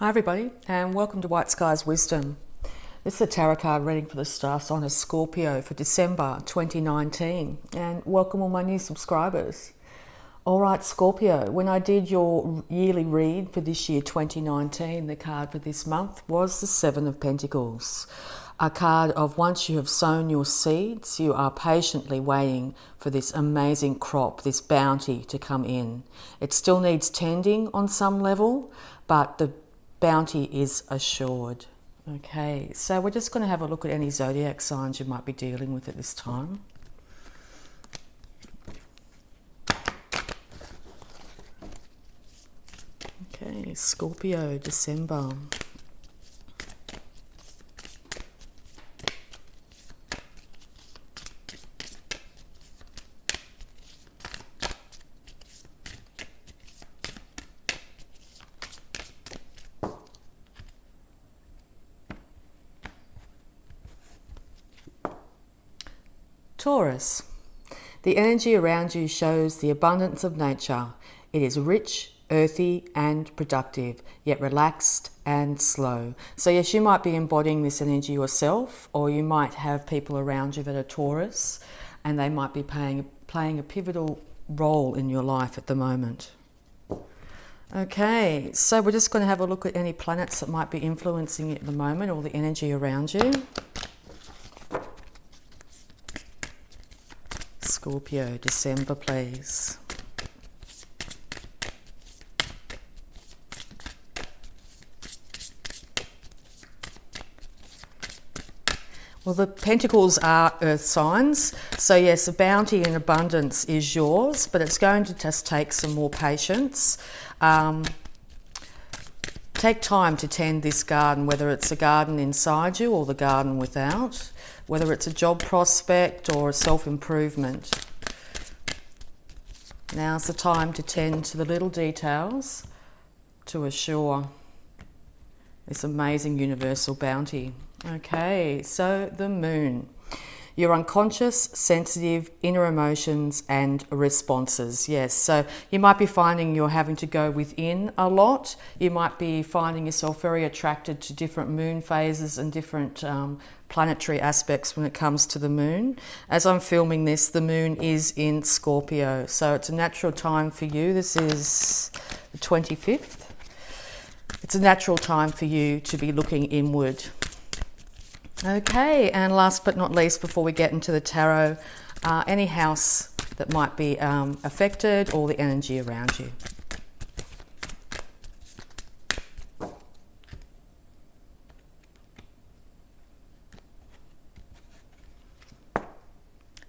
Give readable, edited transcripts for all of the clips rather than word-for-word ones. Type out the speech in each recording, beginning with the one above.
Hi everybody, and welcome to Whiteskys Wisdom. This is a tarot card reading for the star sign of Scorpio for December 2019, and welcome all my new subscribers. Alright Scorpio, when I did your yearly read for this year 2019, the card for this month was the Seven of Pentacles. A card of once you have sown your seeds, you are patiently waiting for this amazing crop, this bounty to come in. It still needs tending on some level, but the bounty is assured. Okay, so we're just going to have a look at any zodiac signs you might be dealing with at this time. Okay, Scorpio, December. Taurus, the energy around you shows the abundance of nature. It is rich, earthy and productive, yet relaxed and slow. So yes, you might be embodying this energy yourself, or you might have people around you that are Taurus, and they might be playing a pivotal role in your life at the moment. Okay, so we're just going to have a look at any planets that might be influencing it at the moment, or the energy around you. Scorpio, December, please. Well, the Pentacles are earth signs. So yes, the bounty and abundance is yours, but it's going to just take some more patience. Take time to tend this garden, whether it's a garden inside you or the garden without, whether it's a job prospect or a self-improvement. Now's the time to tend to the little details to assure this amazing universal bounty. Okay, so the moon. Your unconscious, sensitive, inner emotions and responses. Yes, so you might be finding you're having to go within a lot. You might be finding yourself very attracted to different moon phases and different planetary aspects when it comes to the moon. As I'm filming this, the moon is in Scorpio, so it's a natural time for you. This is the 25th. It's a natural time for you to be looking inward. Okay, and last but not least, before we get into the tarot, any house that might be affected or the energy around you.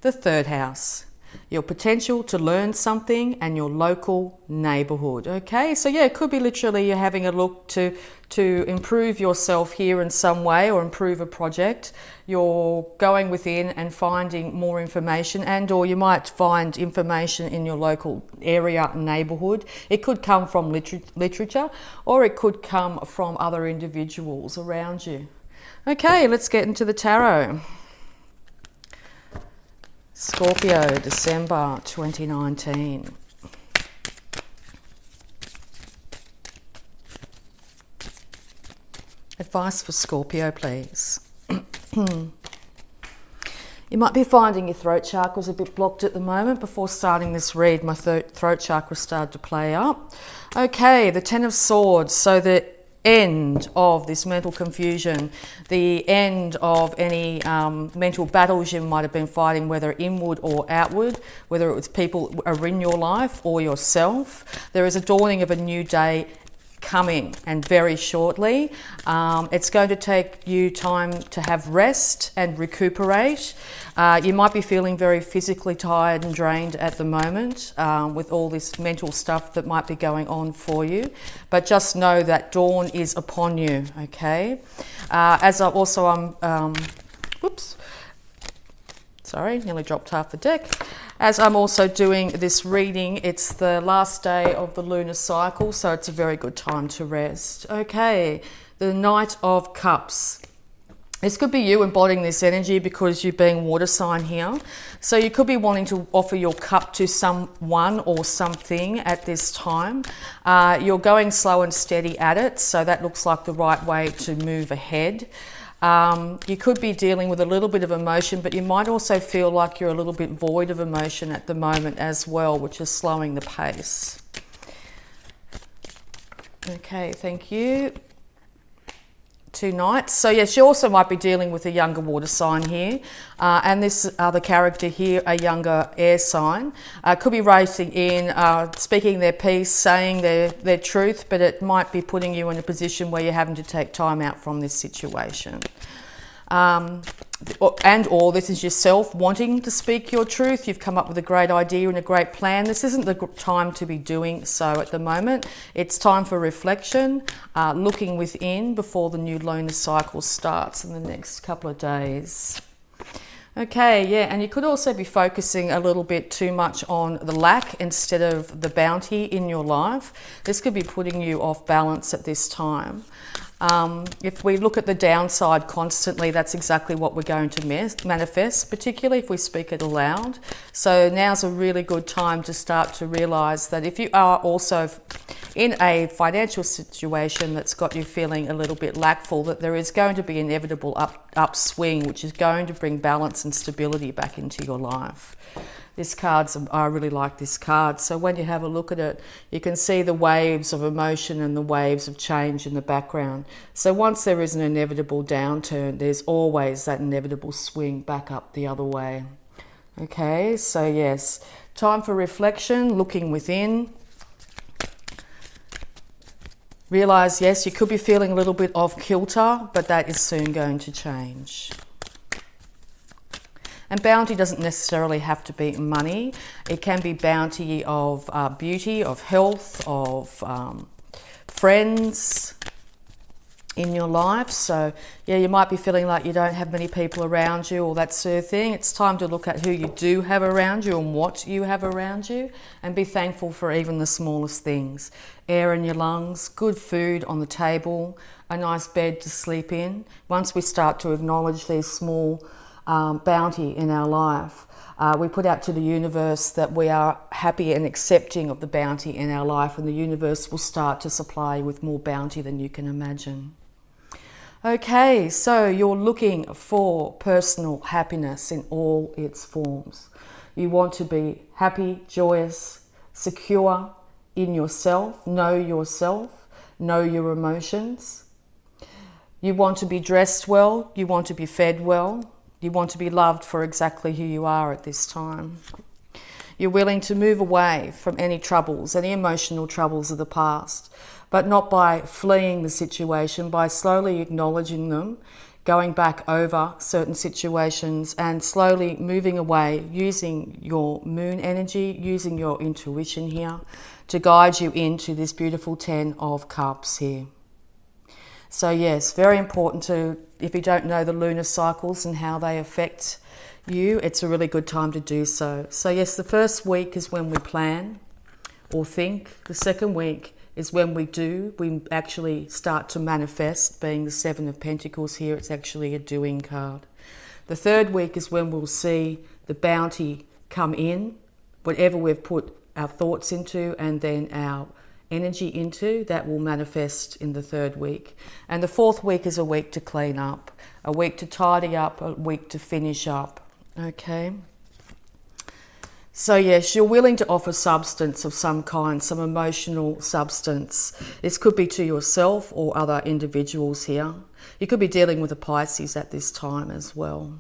The third house, your potential to learn something and your local neighborhood. Okay, so yeah, it could be literally you're having a look to improve yourself here in some way, or improve a project. You're going within and finding more information, and or you might find information in your local area, neighborhood. It could come from literature, or it could come from other individuals around you. Okay, let's get into the tarot. Scorpio, December 2019. Advice for Scorpio, please. You might be finding your throat chakra is a bit blocked at the moment. Before starting this read, my throat chakra started to play up. Okay, the Ten of Swords. So the end of this mental confusion, the end of any mental battles you might have been fighting, whether inward or outward, whether it was people are in your life or yourself. There is a dawning of a new day coming, and very shortly. It's going to take you time to have rest and recuperate. You might be feeling very physically tired and drained at the moment with all this mental stuff that might be going on for you, but just know that dawn is upon you. Okay, as I also whoops, sorry, nearly dropped half the deck. As I'm also doing this reading, it's the last day of the lunar cycle, so it's a very good time to rest. Okay, the Knight of Cups. This could be you embodying this energy because you're being water sign here. So you could be wanting to offer your cup to someone or something at this time. You're going slow and steady at it, so that looks like the right way to move ahead. You could be dealing with a little bit of emotion, but you might also feel like you're a little bit void of emotion at the moment as well, which is slowing the pace. Okay, thank you. 2 Knights. So yes, you also might be dealing with a younger water sign here. And this other character here, a younger air sign, could be racing in, speaking their piece, saying their truth, but it might be putting you in a position where you're having to take time out from this situation. Or this is yourself wanting to speak your truth. You've come up with a great idea and a great plan. This isn't the time to be doing so at the moment. It's time for reflection, looking within before the new lunar cycle starts in the next couple of days. Okay, yeah, and you could also be focusing a little bit too much on the lack instead of the bounty in your life. This could be putting you off balance at this time. If we look at the downside constantly, that's exactly what we're going to manifest, particularly if we speak it aloud. So now's a really good time to start to realise that if you are also in a financial situation that's got you feeling a little bit lackful, that there is going to be an inevitable upswing, which is going to bring balance and stability back into your life. This card's, I really like this card. So when you have a look at it, you can see the waves of emotion and the waves of change in the background. So once there is an inevitable downturn, there's always that inevitable swing back up the other way. Okay, so yes, time for reflection, looking within. Realise, yes, you could be feeling a little bit off kilter, but that is soon going to change. And bounty doesn't necessarily have to be money. It can be bounty of beauty, of health, of friends in your life. So yeah, you might be feeling like you don't have many people around you or that sort of thing. It's time to look at who you do have around you and what you have around you, and be thankful for even the smallest things. Air in your lungs, good food on the table, a nice bed to sleep in. Once we start to acknowledge these small bounty in our life, we put out to the universe that we are happy and accepting of the bounty in our life, and the universe will start to supply you with more bounty than you can imagine. Okay, so you're looking for personal happiness in all its forms. You want to be happy, joyous, secure in yourself, know your emotions. You want to be dressed well, you want to be fed well. You want to be loved for exactly who you are at this time. You're willing to move away from any troubles, any emotional troubles of the past, but not by fleeing the situation, by slowly acknowledging them, going back over certain situations and slowly moving away, using your moon energy, using your intuition here to guide you into this beautiful 10 of Cups here. So yes, very important to, if you don't know the lunar cycles and how they affect you, it's a really good time to do so. So yes, the first week is when we plan or think. The second week is when we do. We actually start to manifest, being the 7 of Pentacles here. It's actually a doing card. The third week is when we'll see the bounty come in, whatever we've put our thoughts into and then our energy into, that will manifest in the third week. And the fourth week is a week to clean up, a week to tidy up, a week to finish up. Okay. So yes, you're willing to offer substance of some kind, some emotional substance. This could be to yourself or other individuals here. You could be dealing with a Pisces at this time as well.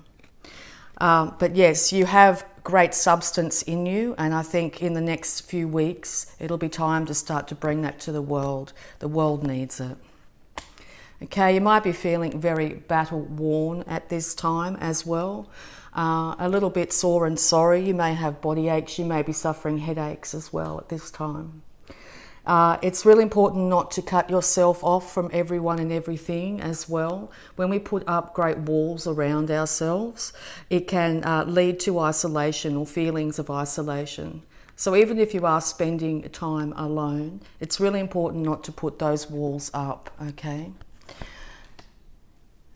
But yes, you have great substance in you, and I think in the next few weeks it'll be time to start to bring that to the world. The world needs it. Okay, you might be feeling very battle worn at this time as well. A little bit sore and sorry. You may have body aches, you may be suffering headaches as well at this time. It's really important not to cut yourself off from everyone and everything as well. When we put up great walls around ourselves, it can lead to isolation or feelings of isolation. So even if you are spending time alone, it's really important not to put those walls up, okay?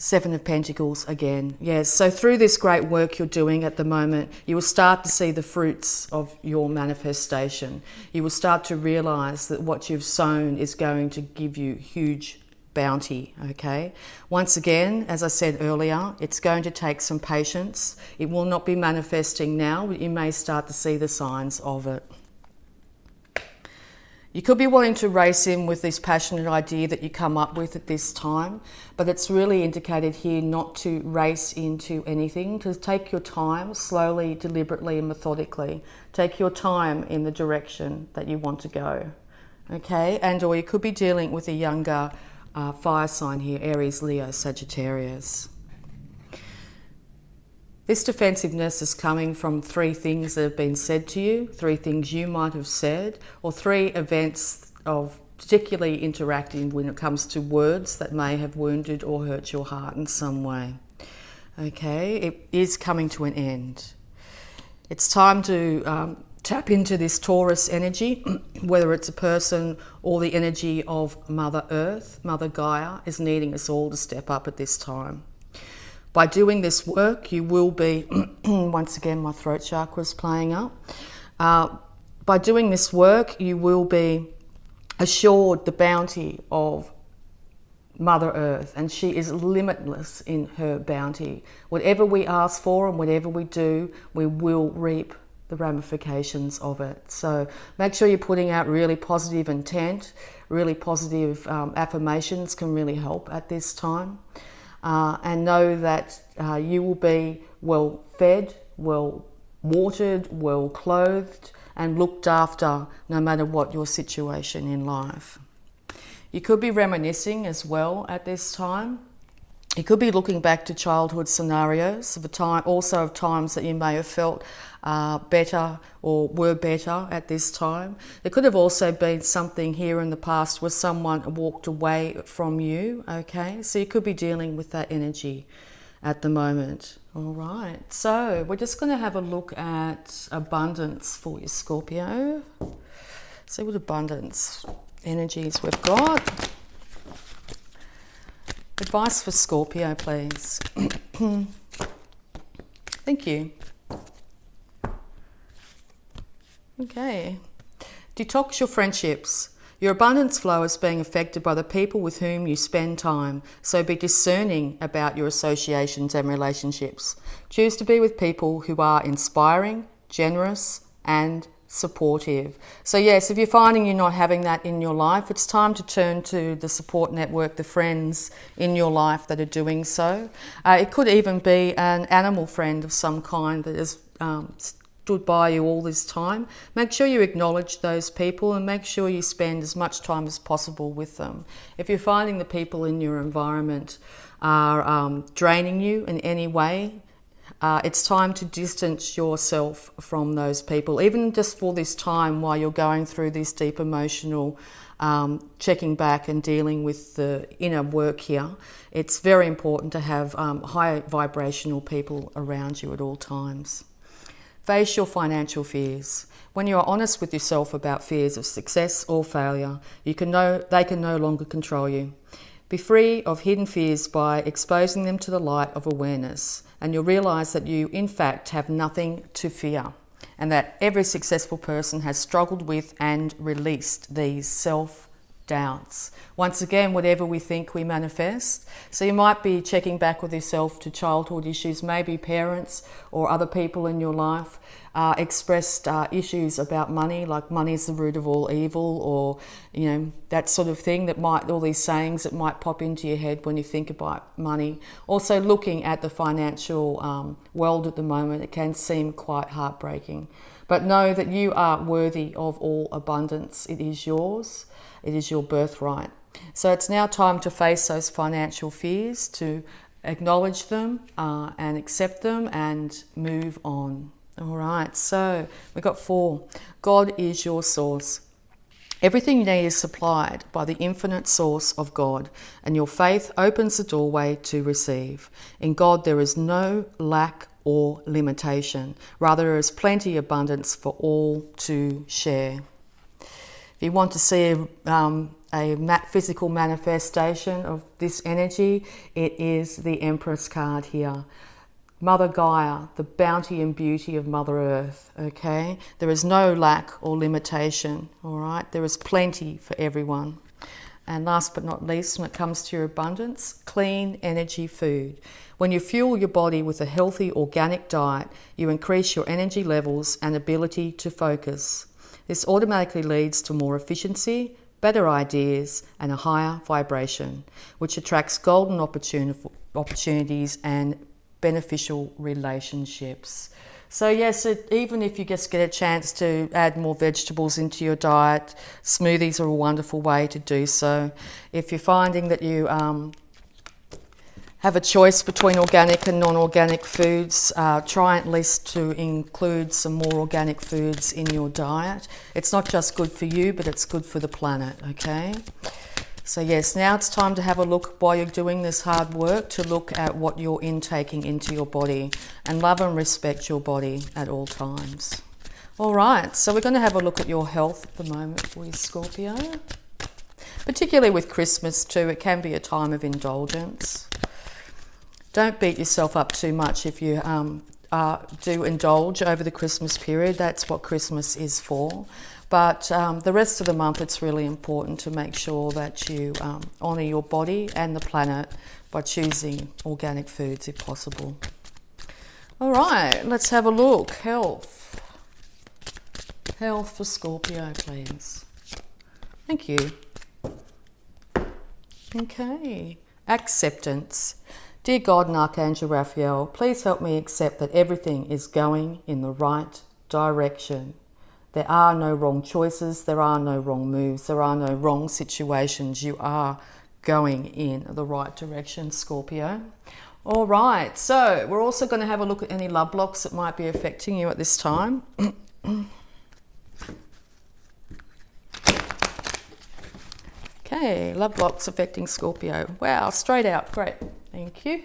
Seven of Pentacles again. Yes, so through this great work you're doing at the moment, you will start to see the fruits of your manifestation. You will start to realize that what you've sown is going to give you huge bounty, okay? Once again, as I said earlier, it's going to take some patience. It will not be manifesting now, but you may start to see the signs of it. You could be wanting to race in with this passionate idea that you come up with at this time, but it's really indicated here not to race into anything, to take your time slowly, deliberately and methodically. Take your time in the direction that you want to go, okay? And or you could be dealing with a younger fire sign here, Aries, Leo, Sagittarius. This defensiveness is coming from three things that have been said to you, three things you might have said, or three events of particularly interacting when it comes to words that may have wounded or hurt your heart in some way. Okay, it is coming to an end. It's time to tap into this Taurus energy, whether it's a person or the energy of Mother Earth. Mother Gaia is needing us all to step up at this time. By doing this work, you will be, once again, my throat chakra is playing up. By doing this work, you will be assured the bounty of Mother Earth, and she is limitless in her bounty. Whatever we ask for and whatever we do, we will reap the ramifications of it. So make sure you're putting out really positive intent, really positive affirmations can really help at this time. And know that you will be well fed, well watered, well clothed and looked after no matter what your situation in life. You could be reminiscing as well at this time. You could be looking back to childhood scenarios of a time, also of times that you may have felt better or were better at this time. There could have also been something here in the past where someone walked away from you, okay? So you could be dealing with that energy at the moment. All right, so we're just going to have a look at abundance for you, Scorpio. See what abundance energies we've got. Advice for Scorpio, please. Thank you. Okay. Detox your friendships. Your abundance flow is being affected by the people with whom you spend time, so be discerning about your associations and relationships. Choose to be with people who are inspiring, generous, and supportive. So yes, if you're finding you're not having that in your life, it's time to turn to the support network, the friends in your life that are doing so. It could even be an animal friend of some kind that has stood by you all this time. Make sure you acknowledge those people and make sure you spend as much time as possible with them. If you're finding the people in your environment are draining you in any way, it's time to distance yourself from those people, even just for this time while you're going through this deep emotional checking back and dealing with the inner work here. It's very important to have high vibrational people around you at all times. Face your financial fears. When you are honest with yourself about fears of success or failure, they can no longer control you. Be free of hidden fears by exposing them to the light of awareness, and you'll realize that you, in fact, have nothing to fear, and that every successful person has struggled with and released these self-doubts. Once again, whatever we think, we manifest. So you might be checking back with yourself to childhood issues, maybe parents or other people in your life expressed issues about money, like money is the root of all evil, or that sort of thing, that might, all these sayings that might pop into your head when you think about money. Also looking at the financial world at the moment, it can seem quite heartbreaking. But know that you are worthy of all abundance. It is yours. It is your birthright. So it's now time to face those financial fears, to acknowledge them and accept them and move on. All right, so we've got 4. God is your source. Everything you need is supplied by the infinite source of God, and your faith opens the doorway to receive. In God there is no lack or limitation. Rather, there is plenty abundance for all to share. If you want to see physical manifestation of this energy, it is the Empress card here. Mother Gaia, the bounty and beauty of Mother Earth, okay? There is no lack or limitation, all right? There is plenty for everyone. And last but not least, when it comes to your abundance, clean energy food. When you fuel your body with a healthy organic diet, you increase your energy levels and ability to focus. This automatically leads to more efficiency, better ideas, and a higher vibration, which attracts golden opportunities and beneficial relationships. So yes, even if you just get a chance to add more vegetables into your diet, smoothies are a wonderful way to do so. If you're finding that you have a choice between organic and non-organic foods, try at least to include some more organic foods in your diet. It's not just good for you, but it's good for the planet, okay? So yes, now it's time to have a look while you're doing this hard work to look at what you're intaking into your body and love and respect your body at all times. All right, so we're going to have a look at your health at the moment for you, Scorpio. Particularly with Christmas too, it can be a time of indulgence. Don't beat yourself up too much if you do indulge over the Christmas period. That's what Christmas is for. But the rest of the month, it's really important to make sure that you honour your body and the planet by choosing organic foods if possible. All right, let's have a look. Health. Health for Scorpio, please. Thank you. Okay. Acceptance. Dear God and Archangel Raphael, please help me accept that everything is going in the right direction. There are no wrong choices, there are no wrong moves, there are no wrong situations. You are going in the right direction, Scorpio. All right, so we're also going to have a look at any love blocks that might be affecting you at this time. Okay, love blocks affecting Scorpio. Wow, straight out, great, thank you.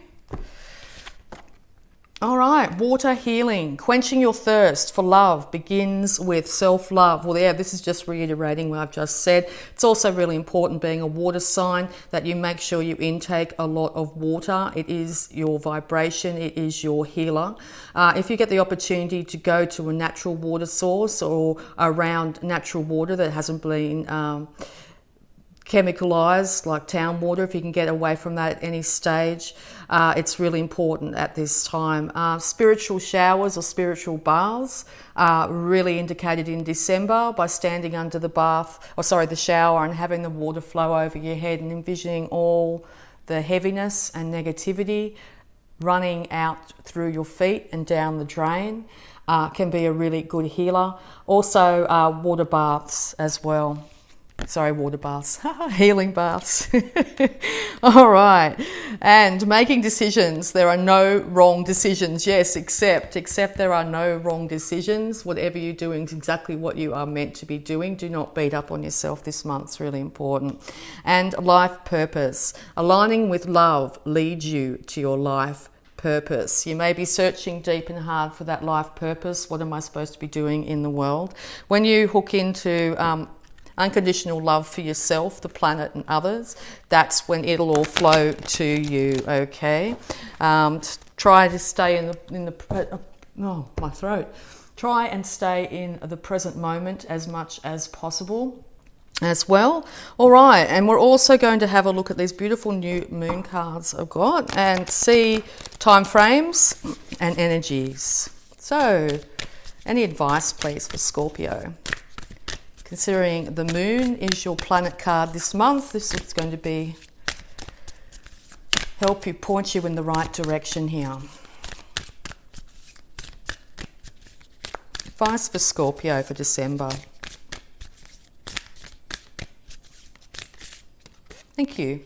All right, water healing, quenching your thirst for love begins with self-love. Well, yeah, this is just reiterating what I've just said. It's also really important, being a water sign, that you make sure you intake a lot of water. It is your vibration, it is your healer. If you get the opportunity to go to a natural water source or around natural water that hasn't been chemicalized like town water, if you can get away from that at any stage, it's really important at this time. Spiritual showers or spiritual baths are really indicated in December by standing under the shower and having the water flow over your head and envisioning all the heaviness and negativity running out through your feet and down the drain. Can be a really good healer. Also water baths as well. Sorry, water baths, healing baths. All right, and making decisions. There are no wrong decisions. Yes, except there are no wrong decisions. Whatever you're doing is exactly what you are meant to be doing. Do not beat up on yourself this month. It's really important. And life purpose. Aligning with love leads you to your life purpose. You may be searching deep and hard for that life purpose. What am I supposed to be doing in the world? When you hook into unconditional love for yourself, the planet and others, that's when it'll all flow to you, okay? Try to stay Try and stay in the present moment as much as possible as well. All right, and we're also going to have a look at these beautiful new moon cards I've got and see time frames and energies. So, any advice, please, for Scorpio? Considering the moon is your planet card this month, this is going to help you, point you in the right direction here. Advice for Scorpio for December. Thank you.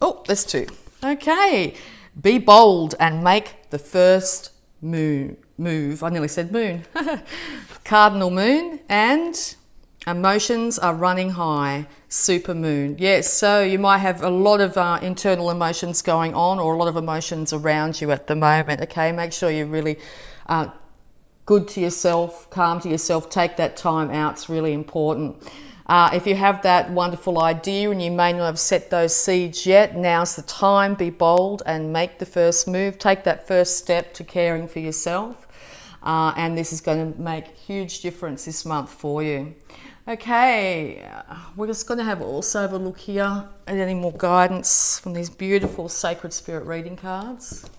Oh, there's two. Okay. Be bold and make the first move. I nearly said moon. Cardinal moon, and emotions are running high. Super moon. Yes, so you might have a lot of internal emotions going on, or a lot of emotions around you at the moment. Okay, make sure you're really good to yourself, calm to yourself. Take that time out. It's really important. If you have that wonderful idea and you may not have set those seeds yet, now's the time. Be bold and make the first move. Take that first step to caring for yourself. And this is going to make a huge difference this month for you. Okay, we're just going to also have a look here at any more guidance from these beautiful Sacred Spirit reading cards.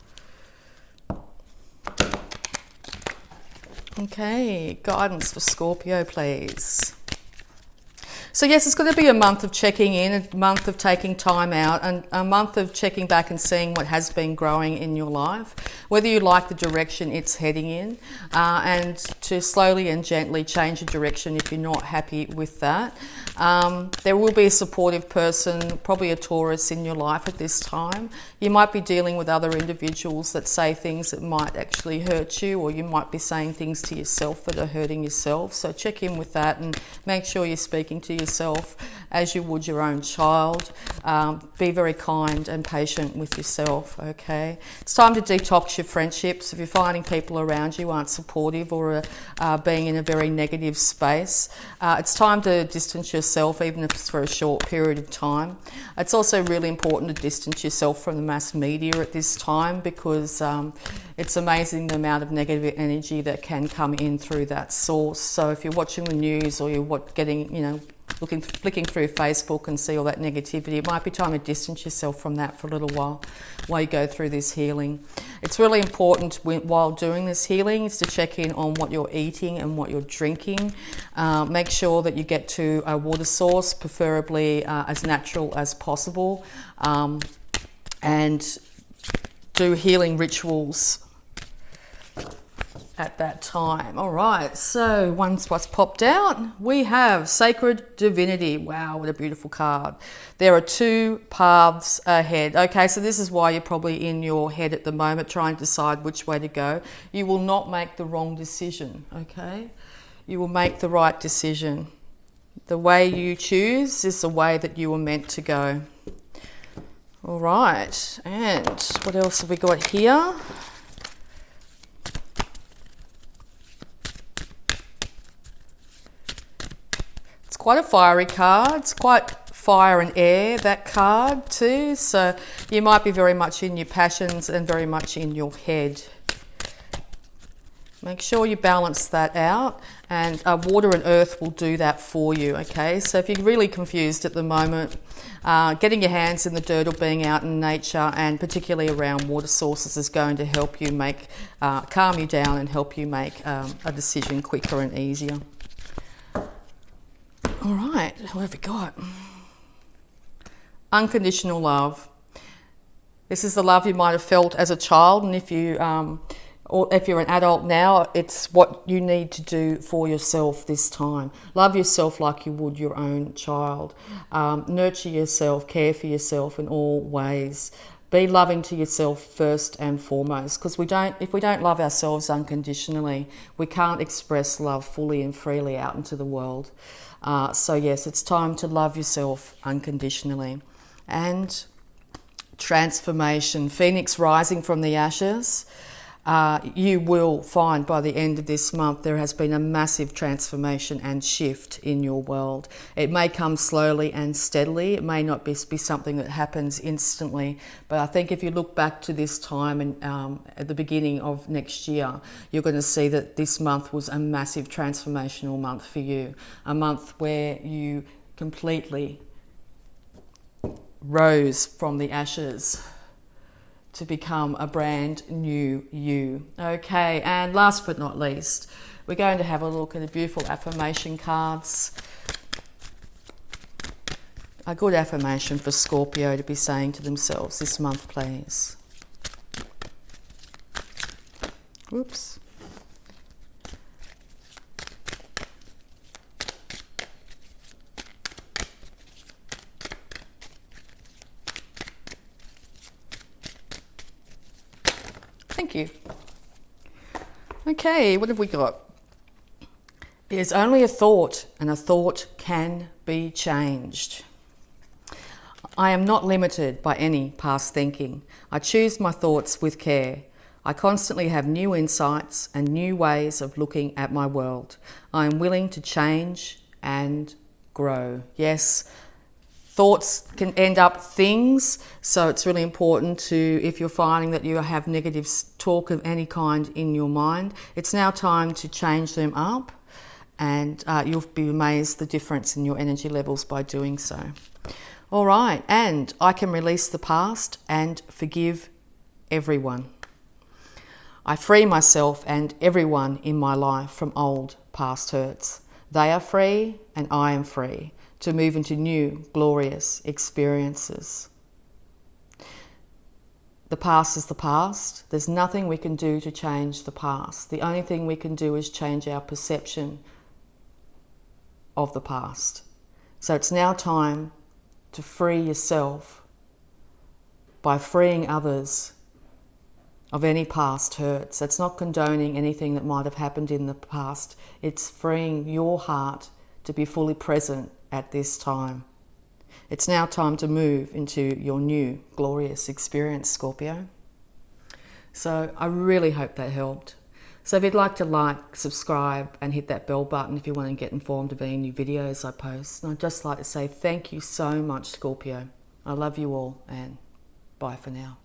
Okay, guidance for Scorpio, please. So yes, it's going to be a month of checking in, a month of taking time out, and a month of checking back and seeing what has been growing in your life, whether you like the direction it's heading in, and to slowly and gently change the direction if you're not happy with that. There will be a supportive person, probably a Taurus, in your life at this time. You might be dealing with other individuals that say things that might actually hurt you, or you might be saying things to yourself that are hurting yourself. So check in with that and make sure you're speaking to yourself as you would your own child. Be very kind and patient with yourself, okay? It's time to detox your friendships. If you're finding people around you aren't supportive or being in a very negative space, it's time to distance yourself, even if it's for a short period of time. It's also really important to distance yourself from the mass media at this time, because it's amazing the amount of negative energy that can come in through that source. So if you're watching the news, or you're flicking through Facebook and see all that negativity, it might be time to distance yourself from that for a little while you go through this healing. It's really important while doing this healing is to check in on what you're eating and what you're drinking. Make sure that you get to a water source, preferably as natural as possible, and do healing rituals at that time. All right, so once what's popped out, we have Sacred Divinity. Wow, what a beautiful card. There are two paths ahead. Okay, so this is why you're probably in your head at the moment trying to decide which way to go. You will not make the wrong decision, okay? You will make the right decision. The way you choose is the way that you were meant to go. All right, and what else have we got here? Quite a fiery card. It's quite fire and air, that card too. So you might be very much in your passions and very much in your head. Make sure you balance that out, and water and earth will do that for you, okay? So if you're really confused at the moment, getting your hands in the dirt or being out in nature, and particularly around water sources, is going to help you calm you down and help you make a decision quicker and easier. All right, what have we got? Unconditional love. This is the love you might have felt as a child, and if you're an adult now, it's what you need to do for yourself this time. Love yourself like you would your own child. Nurture yourself, care for yourself in all ways. Be loving to yourself first and foremost, because if we don't love ourselves unconditionally, we can't express love fully and freely out into the world. So yes, it's time to love yourself unconditionally. And transformation, Phoenix rising from the ashes. You will find by the end of this month there has been a massive transformation and shift in your world. It may come slowly and steadily. It may not be something that happens instantly, but I think if you look back to this time and at the beginning of next year, you're going to see that this month was a massive transformational month for you. A month where you completely rose from the ashes to become a brand new you. Okay, and last but not least, we're going to have a look at the beautiful affirmation cards. A good affirmation for Scorpio to be saying to themselves this month, please. Whoops. Thank you. Okay, what have we got? It is only a thought, and a thought can be changed. I am not limited by any past thinking. I choose my thoughts with care. I constantly have new insights and new ways of looking at my world. I am willing to change and grow. Yes, thoughts can end up things, so it's really important to, if you're finding that you have negative talk of any kind in your mind, it's now time to change them up, and you'll be amazed the difference in your energy levels by doing so. All right, and I can release the past and forgive everyone. I free myself and everyone in my life from old past hurts. They are free and I am free to move into new, glorious experiences. The past is the past. There's nothing we can do to change the past. The only thing we can do is change our perception of the past. So it's now time to free yourself by freeing others of any past hurts. It's not condoning anything that might have happened in the past. It's freeing your heart to be fully present at this time. It's now time to move into your new glorious experience, Scorpio. So I really hope that helped. So if you'd like to like, subscribe and hit that bell button if you want to get informed of any new videos I post. And I'd just like to say thank you so much, Scorpio. I love you all and bye for now.